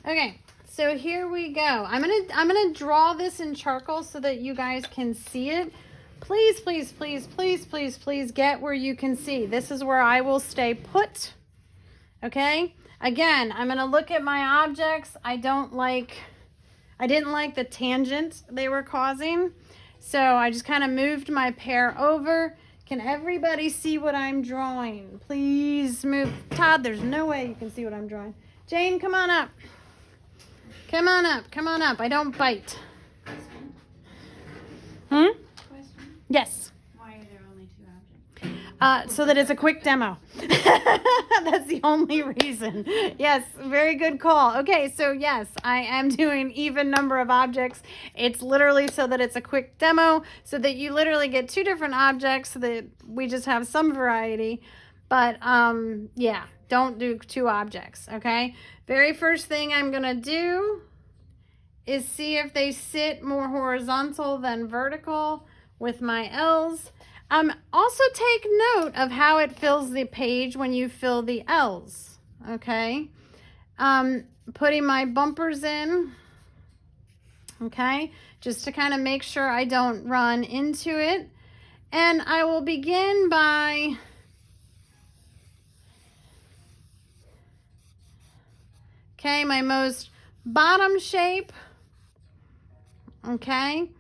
Okay, so here we go. I'm gonna draw this in charcoal so that you guys can see it. Please, please, please, please, please, please get where you can see. This is where I will stay put. Okay? Again, I'm gonna look at my objects. I didn't like the tangent they were causing. So I just kind of moved my pear over. Can everybody see what I'm drawing? Please move. Todd, there's no way you can see what I'm drawing. Jane, come on up. Come on up. Come on up. I don't bite. Question. Yes. Why are there only 2 objects? So that it's a quick demo. That's the only reason. Yes, very good call. Okay, so yes, I am doing even number of objects. It's literally so that it's a quick demo, so that you literally get 2 different objects, so that we just have some variety. But yeah, don't do 2 objects, okay? Very first thing I'm gonna do is see if they sit more horizontal than vertical with my L's. Also take note of how it fills the page when you fill the L's, okay? Putting my bumpers in, okay? Just to kind of make sure I don't run into it. And I will begin by my most bottom shape, okay?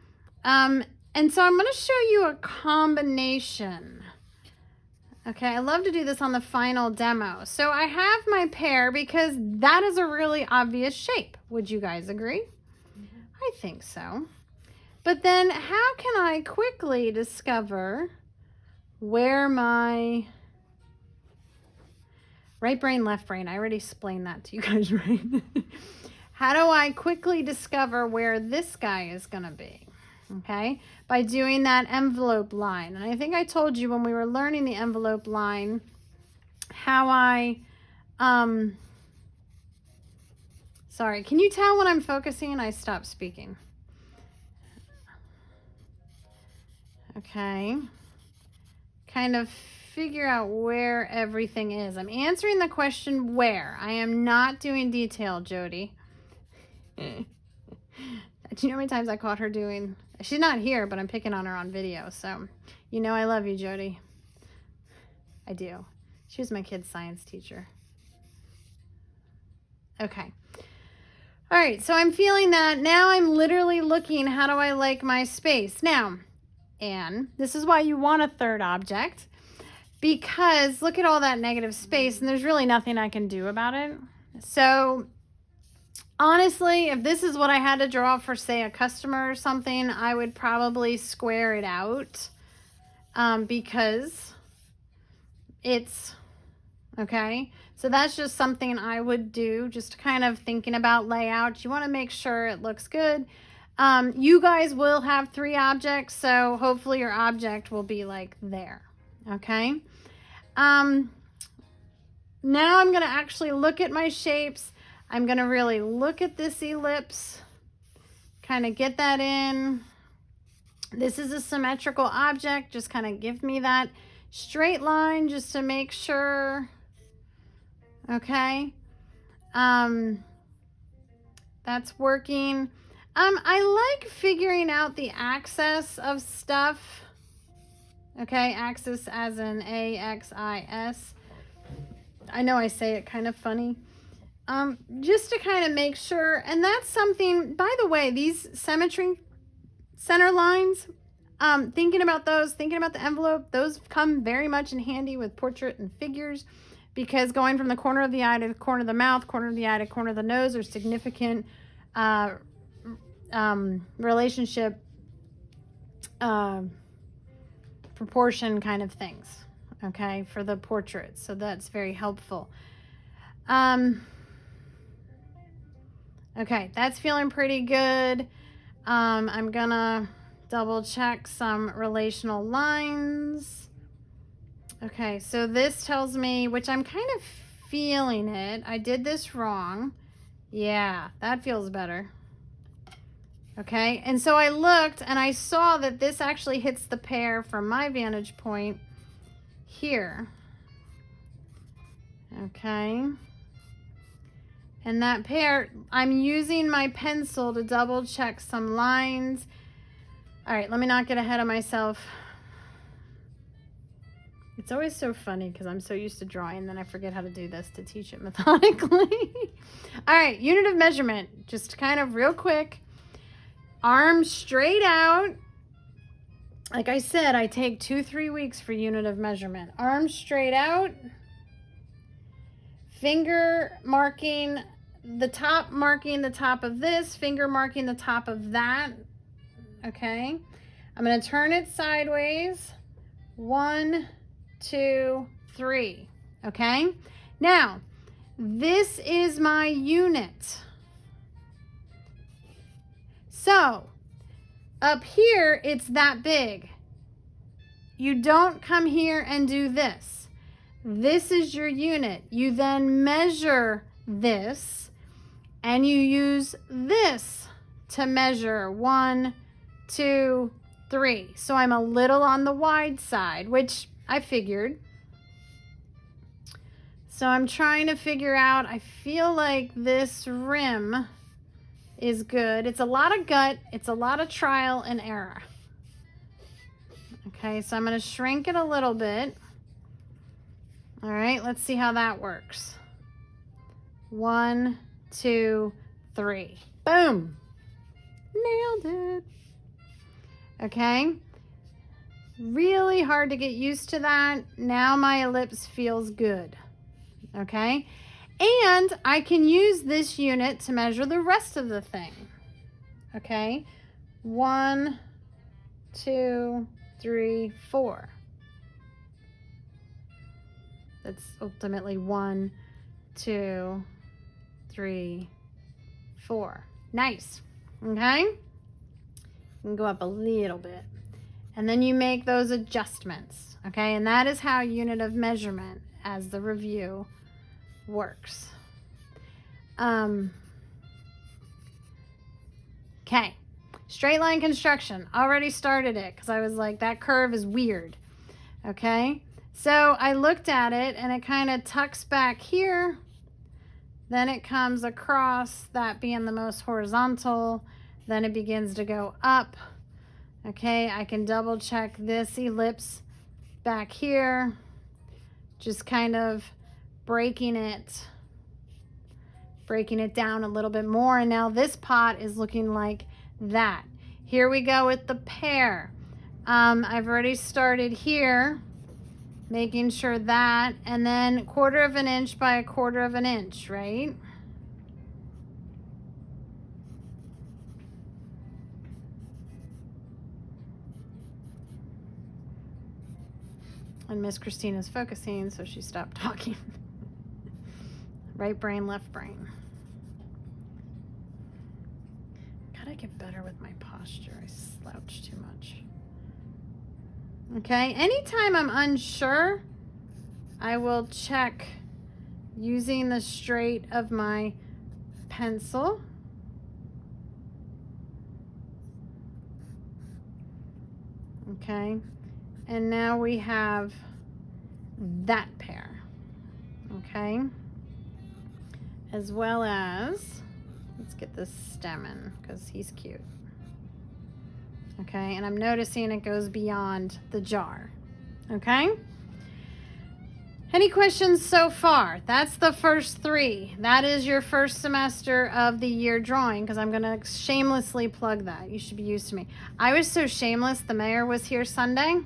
And so I'm going to show you a combination. Okay, I love to do this on the final demo. So I have my pear because that is a really obvious shape. Would you guys agree? Mm-hmm. I think so. But then how can I quickly discover where my right brain, left brain, I already explained that to you guys, right? How do I quickly discover where this guy is going to be? Okay, by doing that envelope line. And I think I told you when we were learning the envelope line how I, sorry, can you tell when I'm focusing? I stop speaking. Okay, kind of figure out where everything is. I'm answering the question where. I am not doing detail, Jody. Do you know how many times I caught her doing... She's not here, but I'm picking on her on video. So, you know I love you, Jody. I do. She was my kid's science teacher. Okay. All right, so I'm feeling that. Now I'm literally looking, how do I like my space? Now, Anne, this is why you want a third object. Because look at all that negative space, and there's really nothing I can do about it. So... honestly, if this is what I had to draw for, say, a customer or something, I would probably square it out because it's, okay? So that's just something I would do, just kind of thinking about layout. You want to make sure it looks good. You guys will have 3 objects, so hopefully your object will be like there, okay? Now I'm going to actually look at my shapes. I'm going to really look at this ellipse, kind of get that in. This is a symmetrical object. Just kind of give me that straight line just to make sure. Okay. That's working. I like figuring out the axis of stuff. Okay, axis as in A-X-I-S. I know I say it kind of funny. Just to kind of make sure, and that's something, by the way, these symmetry center lines, thinking about those, thinking about the envelope, those come very much in handy with portrait and figures, because going from the corner of the eye to the corner of the mouth, corner of the eye to corner of the nose are significant relationship proportion kind of things, okay, for the portraits. So that's very helpful. Okay, that's feeling pretty good. I'm gonna double check some relational lines. Okay, so this tells me, which I'm kind of feeling it. I did this wrong. Yeah, that feels better. Okay, and so I looked and I saw that this actually hits the pear from my vantage point here. Okay. And that pear, I'm using my pencil to double check some lines. All right, let me not get ahead of myself. It's always so funny because I'm so used to drawing, then I forget how to do this to teach it methodically. All right, unit of measurement, just kind of real quick. Arms straight out. Like I said, I take 2-3 weeks for unit of measurement. Arms straight out. Finger marking the top of this, finger marking the top of that. Okay. I'm going to turn it sideways. 1, 2, 3. Okay. Now, this is my unit. So, up here, it's that big. You don't come here and do this. This is your unit. You then measure this, and you use this to measure 1, 2, 3. So I'm a little on the wide side, which I figured. So I'm trying to figure out, I feel like this rim is good. It's a lot of gut. It's a lot of trial and error. Okay, so I'm going to shrink it a little bit. All right, let's see how that works. 1, 2, 3. Boom. Nailed it. Okay. Really hard to get used to that. Now my ellipse feels good. Okay. And I can use this unit to measure the rest of the thing. Okay. 1, 2, 3, 4. That's ultimately 1, 2, 3, 4. Nice. Okay. You can go up a little bit. And then you make those adjustments. Okay. And that is how unit of measurement, as the review, works. Okay. Straight line construction. Already started it because I was like, that curve is weird. Okay. So I looked at it and it kind of tucks back here. Then it comes across, that being the most horizontal. Then it begins to go up. Okay, I can double check this ellipse back here. Just kind of breaking it down a little bit more. And now this pot is looking like that. Here we go with the pear. I've already started here, making sure that, and then 1/4 of an inch by 1/4 of an inch, right? And Miss Christina's focusing, so she stopped talking. Right brain, left brain. Gotta get better with my posture. I slouch too much. Okay, anytime I'm unsure, I will check using the straight of my pencil. Okay, and now we have that pair. Okay, as well as, let's get this stem in because he's cute. Okay, and I'm noticing it goes beyond the jar. Okay, any questions so far? That's the first 3. That is your first semester of the year drawing, because I'm going to shamelessly plug that. You should be used to me. I was so shameless, the mayor was here Sunday.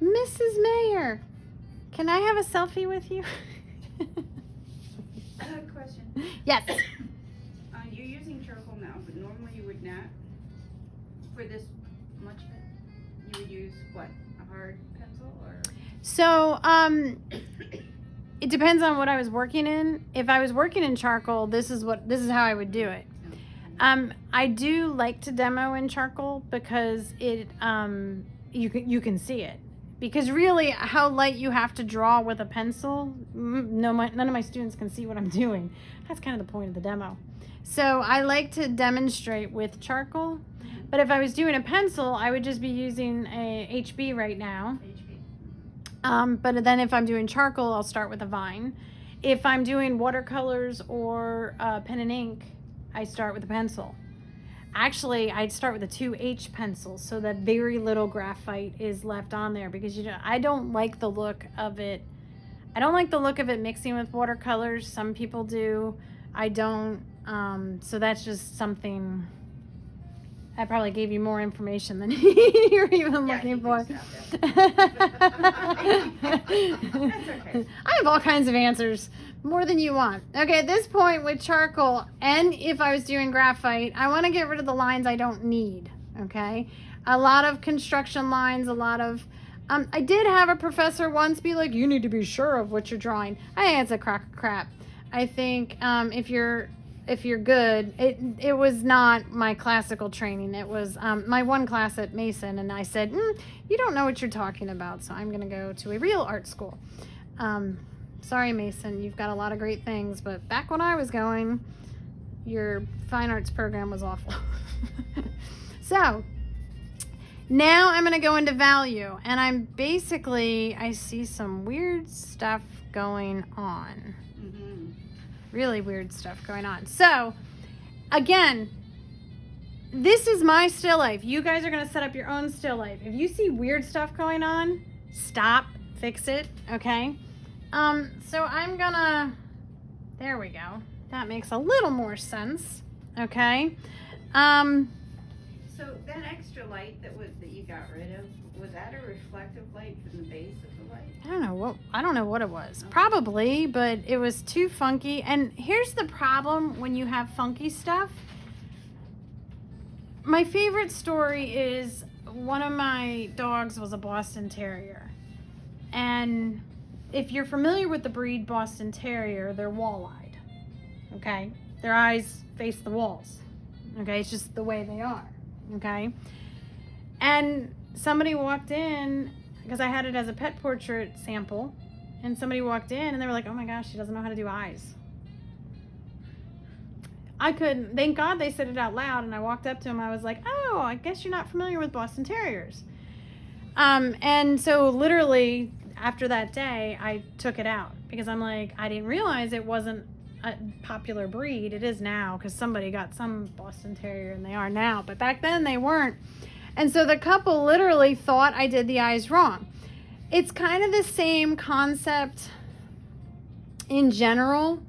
Mrs. Mayor, can I have a selfie with you? Question. Yes. You're using charcoal now, but normally you would not. For this much of it, you would use what? A hard pencil or? So, it depends on what I was working in. If I was working in charcoal, this is how I would do it. I do like to demo in charcoal because it you can see it. Because really, how light you have to draw with a pencil, none of my students can see what I'm doing. That's kind of the point of the demo. So I like to demonstrate with charcoal. But if I was doing a pencil, I would just be using a HB right now. But then if I'm doing charcoal, I'll start with a vine. If I'm doing watercolors or pen and ink, I start with a pencil. Actually, I'd start with a 2H pencil so that very little graphite is left on there, because I don't like the look of it. I don't like the look of it mixing with watercolors. Some people do. I don't. So that's just something. I probably gave you more information than you're even looking for. That's okay. I have all kinds of answers, more than you want. Okay, at this point with charcoal, and if I was doing graphite, I want to get rid of the lines I don't need, okay? A lot of construction lines, a lot of... I did have a professor once be like, you need to be sure of what you're drawing. I think it's a crock of crap. I think if you're good, it was not my classical training. It was my one class at Mason, and I said, you don't know what you're talking about, so I'm going to go to a real art school. Sorry, Mason, you've got a lot of great things, but back when I was going, your fine arts program was awful. So now I'm going to go into value, and I see some weird stuff going on. Really weird stuff going on. So, again, this is my still life. You guys are going to set up your own still life. If you see weird stuff going on, stop, fix it, okay? So I'm going to, there we go. That makes a little more sense, okay? So that extra light that you got rid of, was that a reflective light from the base of the light? I don't know what it was. Probably, but it was too funky. And here's the problem when you have funky stuff. My favorite story is one of my dogs was a Boston Terrier. And if you're familiar with the breed Boston Terrier, they're wall-eyed. Okay? Their eyes face the walls. Okay? It's just the way they are. Okay? And somebody walked in, because I had it as a pet portrait sample, and somebody walked in and they were like, oh my gosh, she doesn't know how to do eyes. I couldn't, thank God they said it out loud, and I walked up to him, I was like, oh, I guess you're not familiar with Boston Terriers. And so literally after that day, I took it out, because I'm like, I didn't realize it wasn't a popular breed. It is now, because somebody got some Boston Terrier and they are now, but back then they weren't. And so the couple literally thought I did the eyes wrong. It's kind of the same concept in general.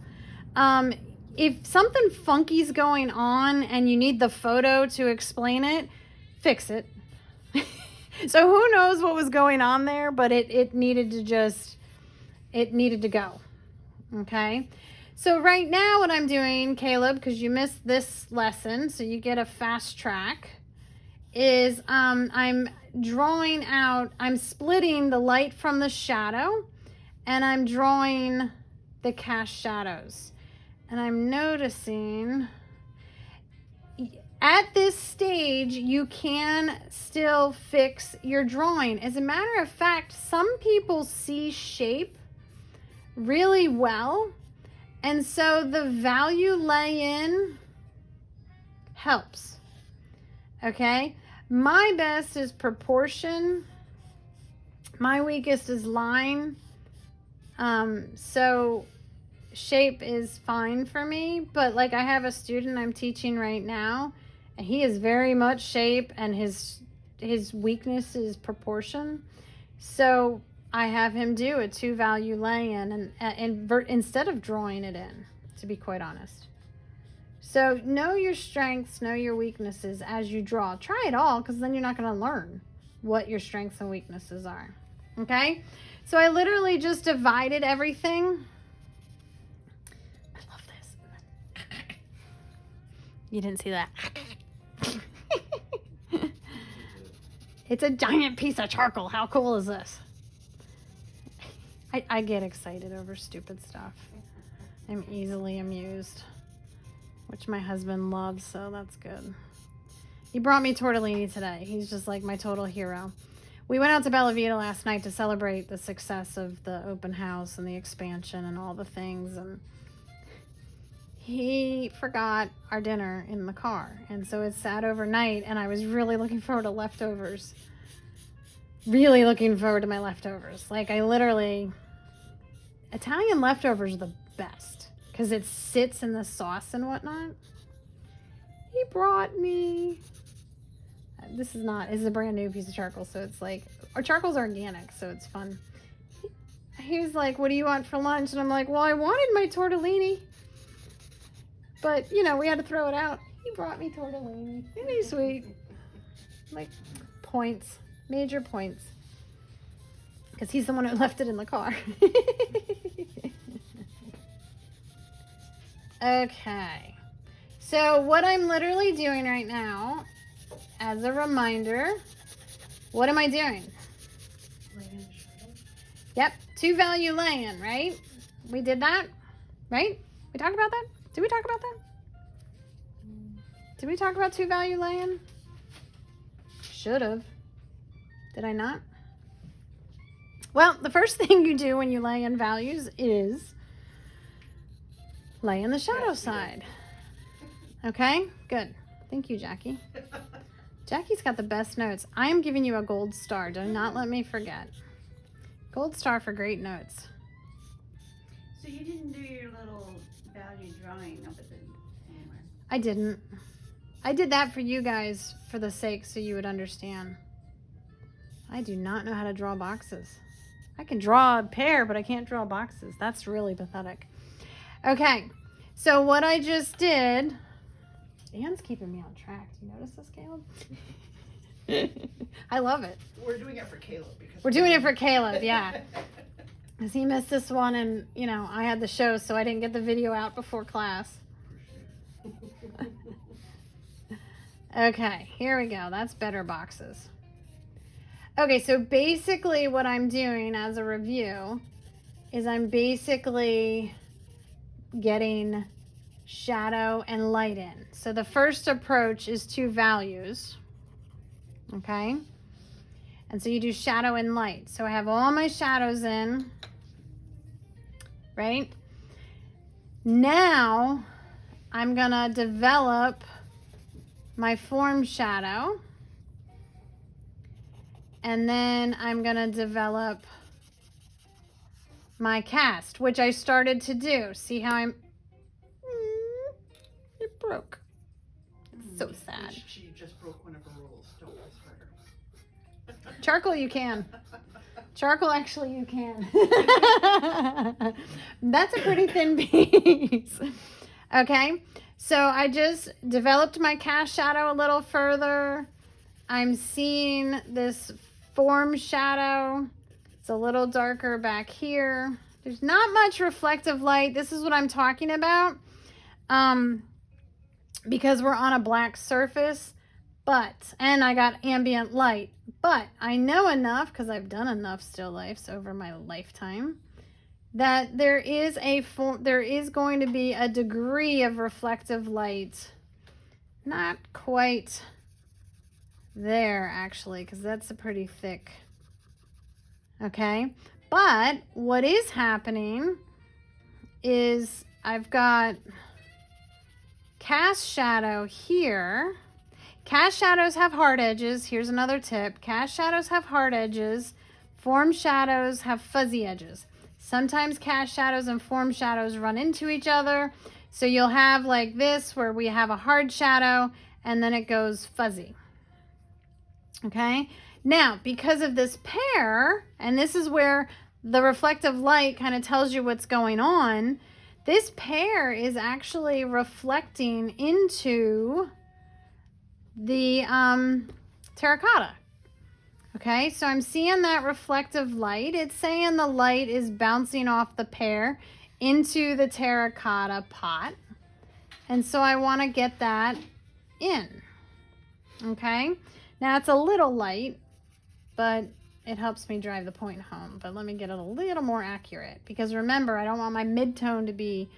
If something funky's going on and you need the photo to explain it, fix it. So who knows what was going on there, but it needed to go. Okay? So right now what I'm doing, Caleb, because you missed this lesson, so you get a fast track, is I'm drawing out, I'm splitting the light from the shadow, and I'm drawing the cast shadows. And I'm noticing at this stage, you can still fix your drawing. As a matter of fact, some people see shape really well, and so the value lay-in helps. Okay? My best is proportion. My weakest is line. So shape is fine for me, but like I have a student I'm teaching right now, and he is very much shape, and his weakness is proportion. So I have him do a 2-value lay-in and instead of drawing it in, to be quite honest. So know your strengths, know your weaknesses as you draw. Try it all, because then you're not going to learn what your strengths and weaknesses are. Okay? So I literally just divided everything. I love this. You didn't see that. It's a giant piece of charcoal. How cool is this? I get excited over stupid stuff. I'm easily amused, which my husband loves, so that's good. He brought me tortellini today. He's just like my total hero. We went out to Bella Vita last night to celebrate the success of the open house and the expansion and all the things, and he forgot our dinner in the car, and so it sat overnight, and I was really looking forward to leftovers. Really looking forward to my leftovers. Like, I literally... Italian leftovers are the best because it sits in the sauce and whatnot. He brought me, this is a brand new piece of charcoal, so it's like, our charcoal's organic, so it's fun. He was like, what do you want for lunch? And I'm like, well, I wanted my tortellini, but you know, we had to throw it out. He brought me tortellini. Isn't he sweet? Like, points, major points, because he's the one who left it in the car. Okay, so what I'm literally doing right now, as a reminder, what am I doing? Yep, 2 value lay-in, right? We did that, right? We talked about that? Did we talk about that? Did we talk about 2 value lay-in? Should have. Did I not? Well, the first thing you do when you lay in values is lay in the shadow side. Okay, good. Thank you, Jackie. Jackie's got the best notes. I am giving you a gold star. Do not let me forget. Gold star for great notes. So you didn't do your little value drawing up at the anywhere? I didn't. I did that for you guys for the sake so you would understand. I do not know how to draw boxes. I can draw a pair, but I can't draw boxes. That's really pathetic. Okay, so what I just did, Dan's keeping me on track. Do you notice this, Caleb? I love it. We're doing it for Caleb. We're doing it for Caleb, yeah. Because he missed this one and, you know, I had the show, so I didn't get the video out before class. Okay, here we go. That's better boxes. Okay, so basically what I'm doing as a review is I'm basically getting shadow and light in. So the first approach is 2 values, okay? And so you do shadow and light. So I have all my shadows in, right? Now I'm gonna develop my form shadow, and then I'm gonna develop my cast, which I started to do. See how I'm, it broke. It's so sad. She just broke one of her rules. Don't mess with her. Charcoal you can. Charcoal actually you can. That's a pretty thin piece. Okay, so I just developed my cast shadow a little further. I'm seeing this form shadow. It's a little darker back here. There's not much reflective light. This is what I'm talking about. Because we're on a black surface, and I got ambient light, but I know enough, because I've done enough still lifes over my lifetime, that there is going to be a degree of reflective light. Not quite there, actually, because that's a pretty thick, okay? But what is happening is I've got cast shadow here. Cast shadows have hard edges. Here's another tip. Cast shadows have hard edges. Form shadows have fuzzy edges. Sometimes cast shadows and form shadows run into each other. So you'll have like this where we have a hard shadow and then it goes fuzzy. Okay? Now, because of this pair, and this is where the reflective light kind of tells you what's going on, this pair is actually reflecting into the terracotta. Okay, so I'm seeing that reflective light. It's saying the light is bouncing off the pair into the terracotta pot. And so I want to get that in. Okay, now it's a little light, but it helps me drive the point home. But let me get it a little more accurate, because remember, I don't want my mid-tone to be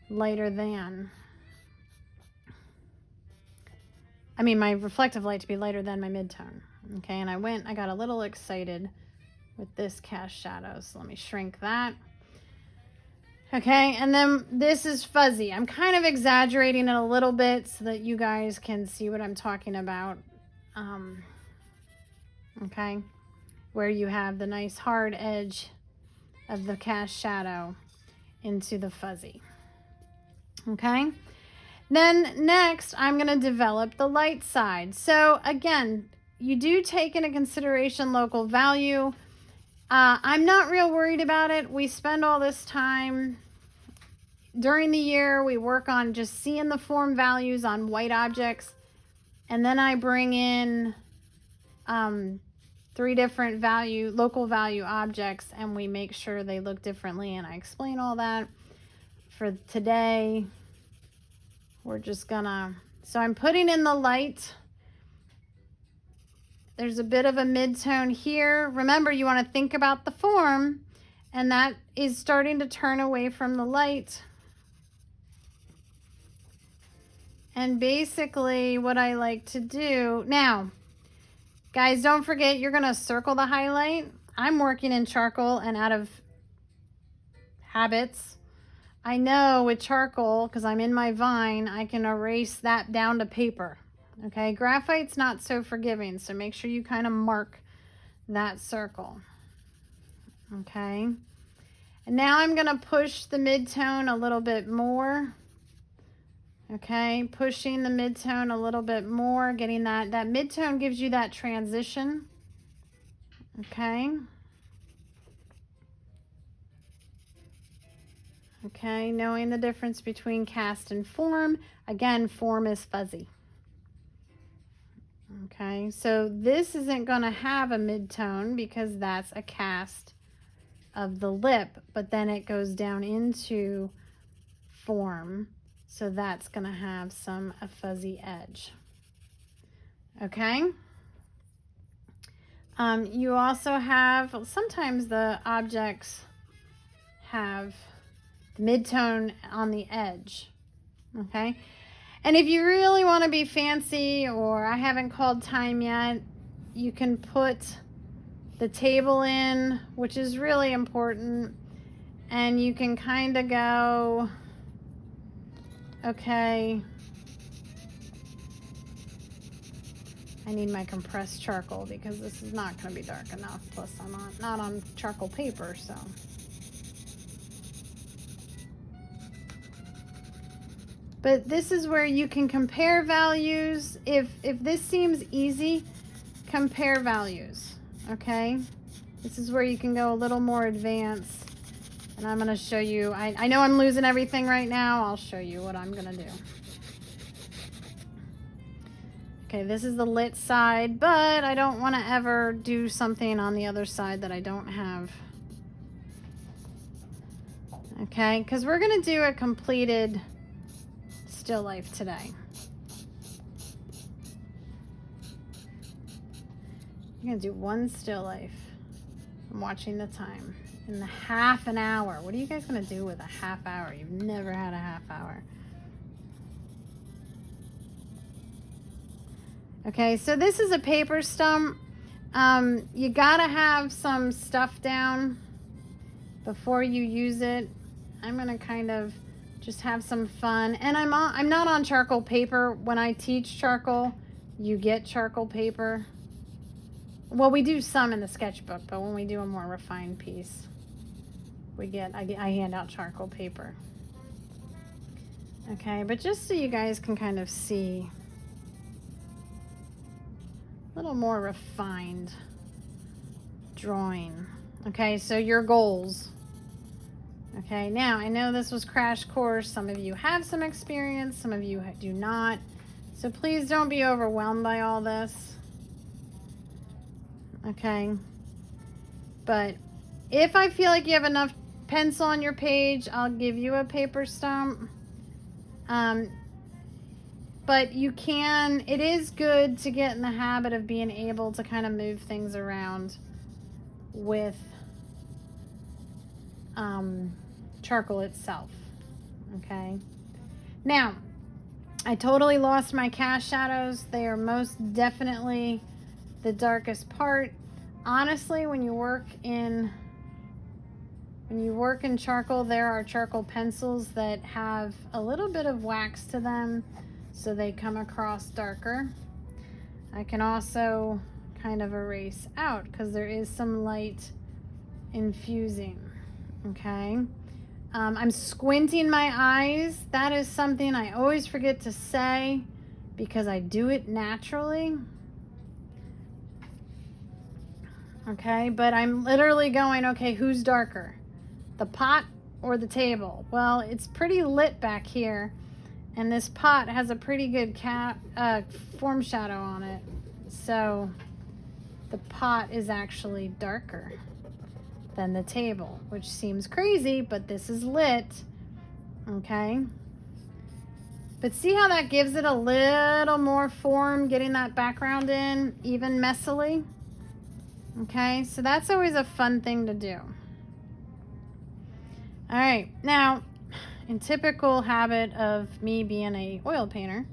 lighter than, my reflective light to be lighter than my mid-tone. Okay, and I got a little excited with this cast shadow, so let me shrink that. Okay, and then this is fuzzy. I'm kind of exaggerating it a little bit so that you guys can see what I'm talking about. Okay, where you have the nice hard edge of the cast shadow, into the fuzzy. Okay. Then next, I'm going to develop the light side. So again, you do take into consideration local value. I'm not real worried about it. We spend all this time during the year. We work on just seeing the form values on white objects. And then I bring in 3 different local value objects, and we make sure they look differently. And I explain all that. For today, we're just gonna, so I'm putting in the light. There's a bit of a mid-tone here. Remember, you want to think about the form, and that is starting to turn away from the light. And basically what I like to do, now, guys, don't forget, you're going to circle the highlight. I'm working in charcoal, and out of habits, I know with charcoal, because I'm in my vine, I can erase that down to paper. Okay, graphite's not so forgiving, so make sure you kind of mark that circle. Okay, and now I'm going to push the mid-tone a little bit more. Okay, pushing the mid-tone a little bit more, getting that mid-tone gives you that transition. Okay. Okay, knowing the difference between cast and form. Again, form is fuzzy. Okay, so this isn't going to have a mid-tone because that's a cast of the lip, but then it goes down into form, so that's going to have a fuzzy edge. Okay. You also have, sometimes the objects have the mid-tone on the edge. Okay. And if you really want to be fancy, or I haven't called time yet, you can put the table in, which is really important. And you can kind of go, okay, I need my compressed charcoal because this is not going to be dark enough. Plus I'm not on charcoal paper, so. But this is where you can compare values. If this seems easy, compare values, okay? This is where you can go a little more advanced. And I'm going to show you, I know I'm losing everything right now. I'll show you what I'm going to do. Okay, this is the lit side, but I don't want to ever do something on the other side that I don't have. Okay, because we're going to do a completed still life today. I'm going to do one still life. I'm watching the time. In the half an hour. What are you guys going to do with a half hour? You've never had a half hour. Okay, so this is a paper stump. You got to have some stuff down before you use it. I'm going to kind of just have some fun. And I'm not on charcoal paper. When I teach charcoal, you get charcoal paper. Well, we do some in the sketchbook, but when we do a more refined piece, I hand out charcoal paper. Okay, but just so you guys can kind of see a little more refined drawing. Okay, so your goals. Okay, now I know this was crash course. Some of you have some experience, some of you do not. So please don't be overwhelmed by all this. Okay, but if I feel like you have enough pencil on your page, I'll give you a paper stump. But you can, it is good to get in the habit of being able to kind of move things around with charcoal itself. Okay, now I totally lost my cast shadows. They are most definitely the darkest part. Honestly, when you work in charcoal, there are charcoal pencils that have a little bit of wax to them, so they come across darker. I can also kind of erase out because there is some light infusing. Okay, I'm squinting my eyes. That is something I always forget to say because I do it naturally. Okay, but I'm literally going, okay, who's darker? The pot or the table? Well, it's pretty lit back here, and this pot has a pretty good form shadow on it. So the pot is actually darker than the table, which seems crazy, but this is lit. Okay. But see how that gives it a little more form, getting that background in, even messily? Okay, so that's always a fun thing to do. All right, now, in typical habit of me being a oil painter,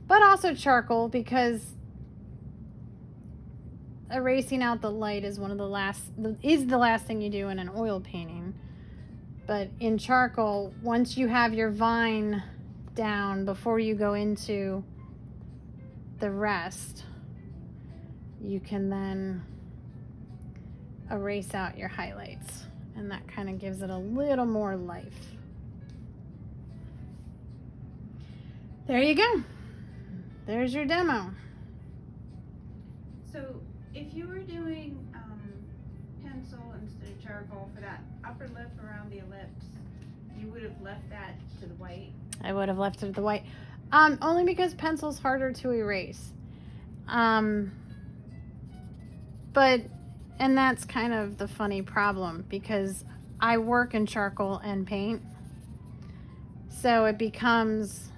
but also charcoal, because erasing out the light is the last thing you do in an oil painting. But in charcoal, once you have your vine down before you go into the rest, you can then erase out your highlights, and that kind of gives it a little more life. There you go. There's your demo. So if you were doing pencil instead of charcoal for that upper lip around the ellipse, you would have left that to the white? I would have left it at the white. Only because pencil's harder to erase. But, and that's kind of the funny problem, because I work in charcoal and paint. So it becomes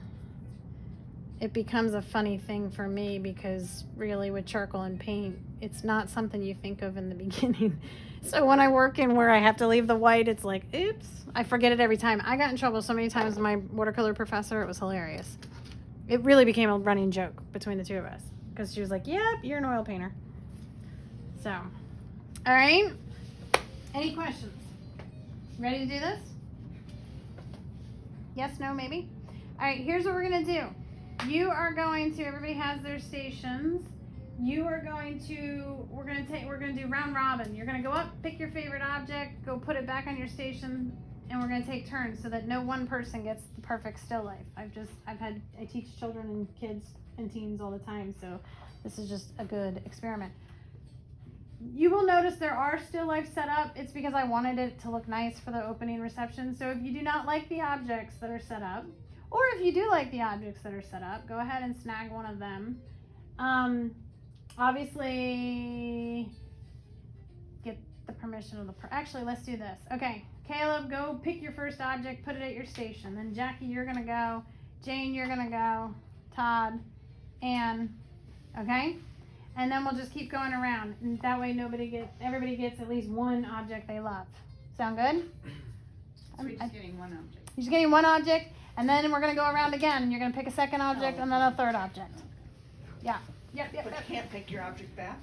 a funny thing for me, because really with charcoal and paint, it's not something you think of in the beginning. So when I work in where I have to leave the white, it's like, oops, I forget it every time. I got in trouble so many times with my watercolor professor, it was hilarious. It really became a running joke between the two of us, because she was like, yep, you're an oil painter. So, all right. Any questions? Ready to do this? Yes, no, maybe? All right, here's what we're going to do. You are going to, everybody has their stations. You are going to, we're going to do round robin. You're going to go up, pick your favorite object, go put it back on your station, and we're going to take turns so that no one person gets the perfect still life. I teach children and kids and teens all the time, so this is just a good experiment. You will notice there are still life set up. It's because I wanted it to look nice for the opening reception. So if you do not like the objects that are set up, or if you do like the objects that are set up, go ahead and snag one of them. Obviously, get the permission of actually, let's do this. Okay, Caleb, go pick your first object, put it at your station. Then Jackie, you're gonna go. Jane, you're gonna go. Todd, Ann, okay? And then we'll just keep going around. And that way everybody gets at least one object they love. Sound good? So we're just getting one object. You're just getting one object, and then we're gonna go around again, and you're gonna pick a second object and then a third object. Yeah. Yep. But you can't pick your object back?